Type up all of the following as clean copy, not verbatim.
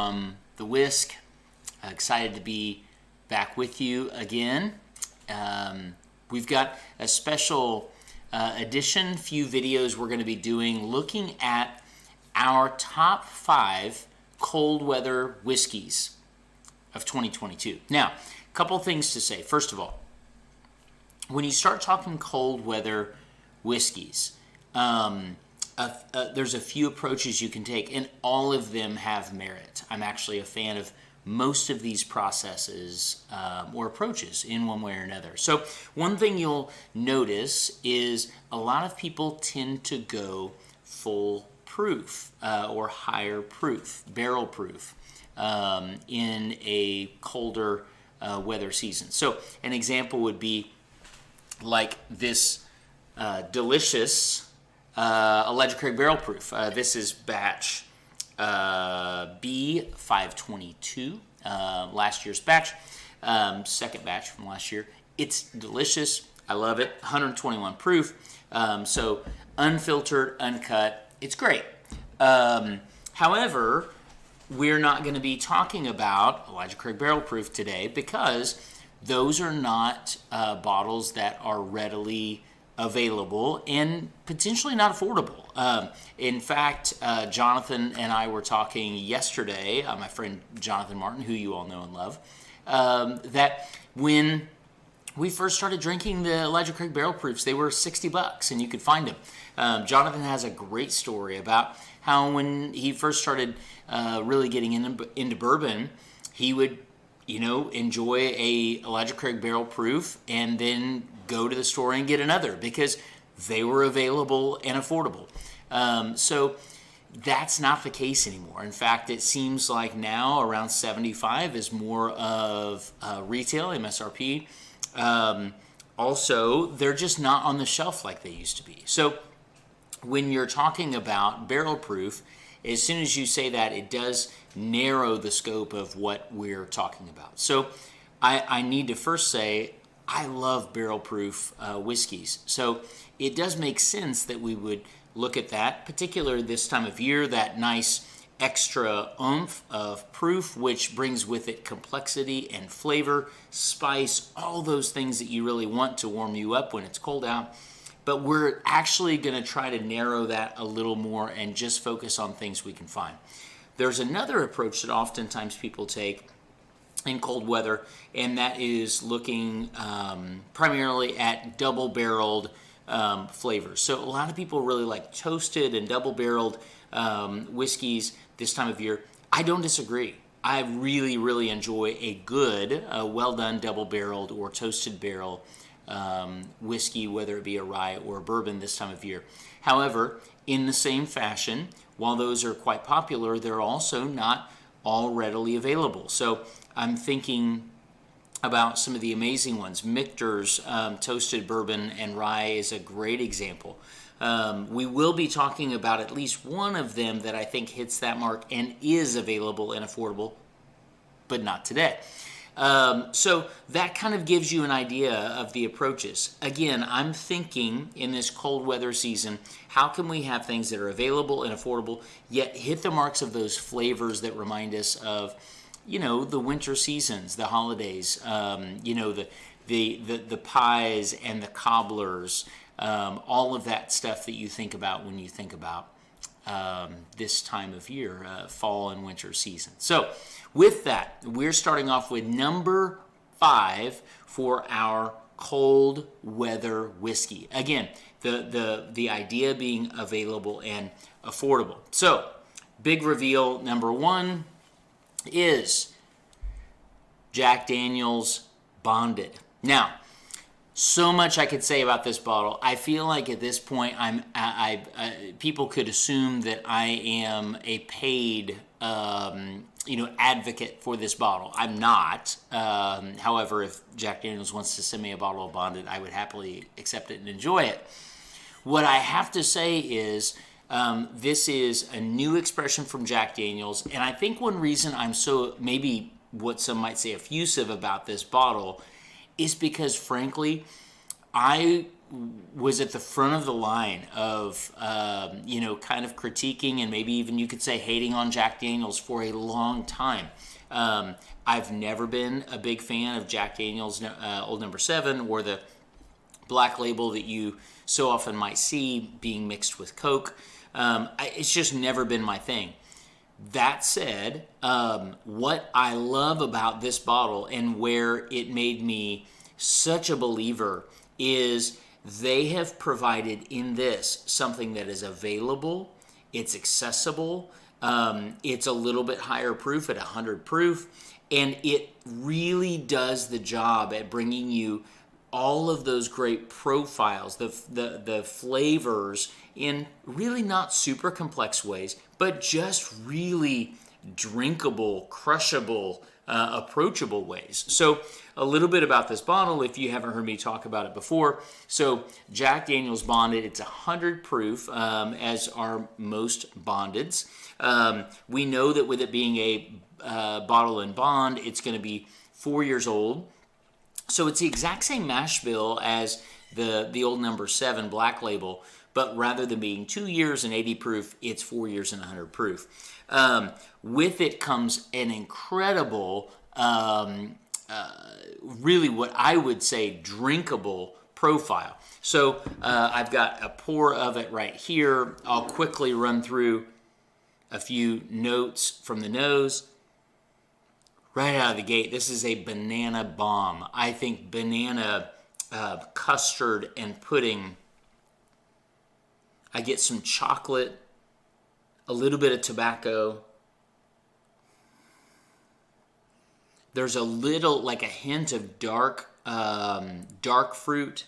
from the Whisk. Excited to be back with you again. We've got a special edition, few videos we're going to be doing looking at our top 5 cold weather whiskeys of 2022. Now, a couple things to say. First of all, when you start talking cold weather whiskeys, there's a few approaches you can take, and all of them have merit. I'm actually a fan of most of these processes or approaches in one way or another. So one thing you'll notice is a lot of people tend to go full proof or higher proof, barrel proof in a colder weather season. So an example would be like this delicious Elijah Craig barrel proof. This is batch B522, last year's batch, second batch from last year. It's delicious. I love it. 121 proof. So unfiltered, uncut. It's great. However, we're not going to be talking about Elijah Craig barrel proof today because those are not bottles that are readily available and potentially not affordable. In fact, Jonathan and I were talking yesterday, my friend Jonathan Martin, who you all know and love, that when we first started drinking the Elijah Craig barrel proofs, they were $60 and you could find them. Jonathan has a great story about how when he first started really getting into bourbon, he would enjoy a Elijah Craig barrel proof and then go to the store and get another because they were available and affordable. So that's not the case anymore. In fact, it seems like now around 75 is more of retail, MSRP. Also, they're just not on the shelf like they used to be. So when you're talking about barrel proof, as soon as you say that, it does narrow the scope of what we're talking about. So I need to first say, I love barrel proof whiskeys. So it does make sense that we would look at that, particularly this time of year, that nice extra oomph of proof, which brings with it complexity and flavor, spice, all those things that you really want to warm you up when it's cold out. But we're actually going to try to narrow that a little more and just focus on things we can find. There's another approach that oftentimes people take in cold weather, and that is looking primarily at double-barreled flavors. So a lot of people really like toasted and double-barreled whiskeys this time of year. I don't disagree. I really, really enjoy a good, well-done double-barreled or toasted barrel whiskey, whether it be a rye or a bourbon this time of year. However, in the same fashion, while those are quite popular, they're also not all readily available. So I'm thinking about some of the amazing ones. Michter's toasted bourbon and rye is a great example. We will be talking about at least one of them that I think hits that mark and is available and affordable, but not today. So that kind of gives you an idea of the approaches. Again, I'm thinking in this cold weather season, how can we have things that are available and affordable, yet hit the marks of those flavors that remind us of, the winter seasons, the holidays, the pies and the cobblers, all of that stuff that you think about when you think about this time of year, fall and winter season. So with that, we're starting off with number 5 for our cold weather whiskey. Again, the idea being available and affordable. So big reveal number 1 is Jack Daniel's Bonded. Now, so much I could say about this bottle. I feel like at this point, people could assume that I am a paid, advocate for this bottle. I'm not. However, if Jack Daniel's wants to send me a bottle of Bonded, I would happily accept it and enjoy it. What I have to say is, this is a new expression from Jack Daniel's, and I think one reason I'm so, maybe what some might say effusive about this bottle is because, frankly, I was at the front of the line of, kind of critiquing and maybe even you could say hating on Jack Daniels for a long time. I've never been a big fan of Jack Daniels Old Number 7 or the Black Label that you so often might see being mixed with Coke. It's just never been my thing. That said, what I love about this bottle and where it made me such a believer is they have provided in this something that is available, it's accessible, it's a little bit higher proof at 100 proof, and it really does the job at bringing you all of those great profiles, the flavors in really not super complex ways, but just really drinkable, crushable, approachable ways. So a little bit about this bottle, if you haven't heard me talk about it before. So Jack Daniel's Bonded, it's 100 proof, as are most Bondeds. We know that with it being a bottle and bond, it's going to be 4 years old. So it's the exact same mash bill as the Old Number 7 Black Label, but rather than being 2 years and 80 proof, it's 4 years and 100 proof. With it comes an incredible, really what I would say drinkable profile. So I've got a pour of it right here. I'll quickly run through a few notes from the nose. Right out of the gate, this is a banana bomb. I think banana custard and pudding. I get some chocolate, a little bit of tobacco. There's a little, like a hint of dark fruit.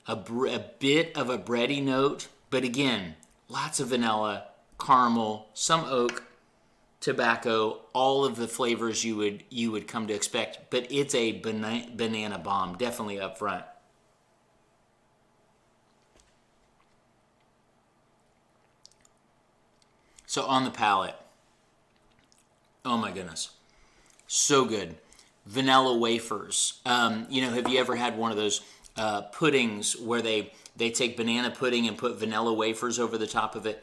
A bit of a bready note, but again, lots of vanilla, caramel, some oak, tobacco, all of the flavors you would come to expect, but it's a banana bomb, definitely up front. So on the palate, oh my goodness, so good. Vanilla wafers. Have you ever had one of those puddings where they take banana pudding and put vanilla wafers over the top of it?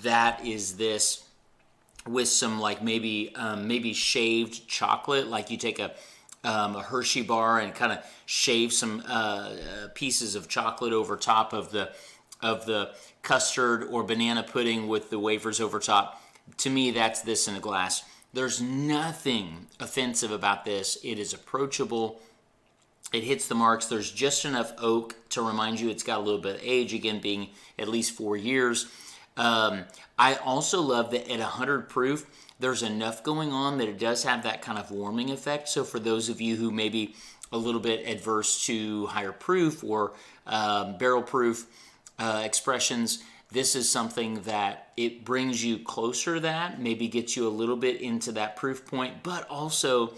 That is this with some like maybe shaved chocolate, like you take a Hershey bar and kind of shave some pieces of chocolate over top of the custard or banana pudding with the wafers over top. To me, that's this in a glass. There's nothing offensive about this. It is approachable. It hits the marks. There's just enough oak to remind you it's got a little bit of age, again being at least 4 years. I also love that at 100 proof, there's enough going on that it does have that kind of warming effect. So for those of you who may be a little bit adverse to higher proof or barrel proof expressions, this is something that it brings you closer to that, maybe gets you a little bit into that proof point, but also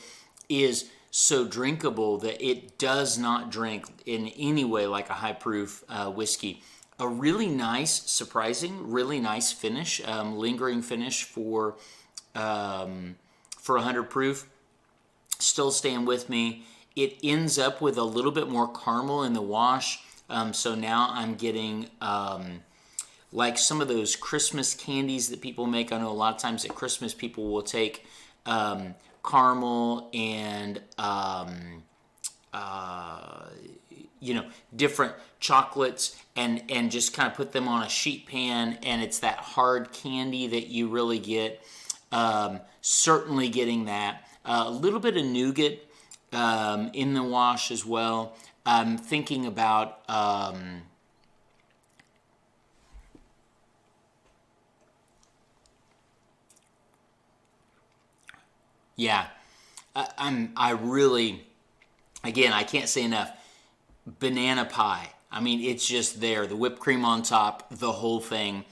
is so drinkable that it does not drink in any way like a high proof whiskey. A really nice, really nice finish, lingering finish for 100 proof. Still staying with me. It ends up with a little bit more caramel in the wash. So now I'm getting like some of those Christmas candies that people make. I know a lot of times at Christmas people will take caramel and different chocolates and just kind of put them on a sheet pan, and it's that hard candy that you really get. Certainly getting that. A little bit of nougat in the wash as well. I'm thinking about I really, again, I can't say enough. Banana pie. I mean, it's just there. The whipped cream on top, the whole thing.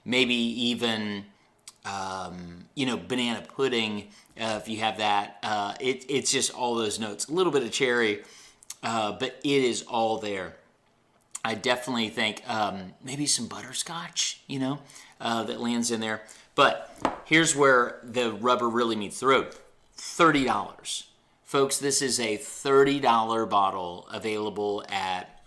Maybe even, banana pudding, if you have that. It's just all those notes. A little bit of cherry, but it is all there. I definitely think maybe some butterscotch, that lands in there. But here's where the rubber really meets the road. $30 Folks, this is a $30 bottle available at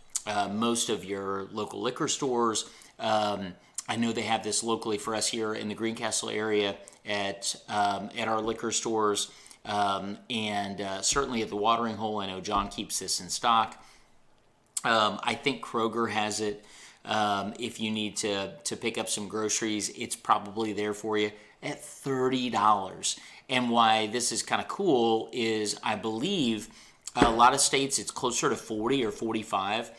most of your local liquor stores. I know they have this locally for us here in the Greencastle area at our liquor stores, and certainly at the Watering Hole. I know John keeps this in stock. I think Kroger has it. If you need to pick up some groceries, it's probably there for you at $30. And why this is kind of cool is I believe a lot of states it's closer to 40 or 45.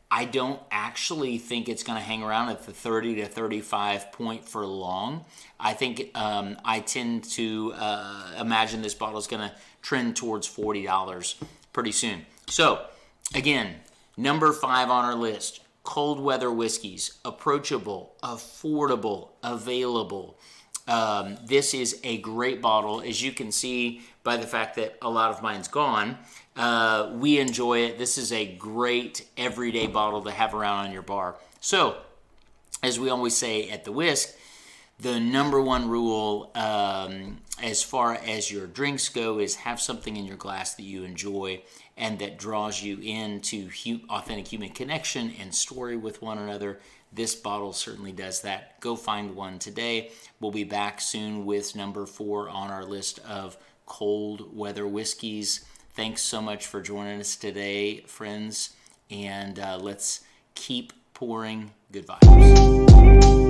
I don't actually think it's going to hang around at the 30 to 35 point for long. I think I tend to imagine this bottle is going to trend towards $40 pretty soon. So again, number 5 on our list, cold weather whiskeys, approachable, affordable, available. This is a great bottle. As you can see by the fact that a lot of mine's gone, we enjoy it. This is a great everyday bottle to have around on your bar. So, as we always say at the Whisk, the number one rule as far as your drinks go is have something in your glass that you enjoy and that draws you into authentic human connection and story with one another. This bottle certainly does that. Go find one today. We'll be back soon with number 4 on our list of cold weather whiskeys. Thanks so much for joining us today, friends, and let's keep pouring good vibes.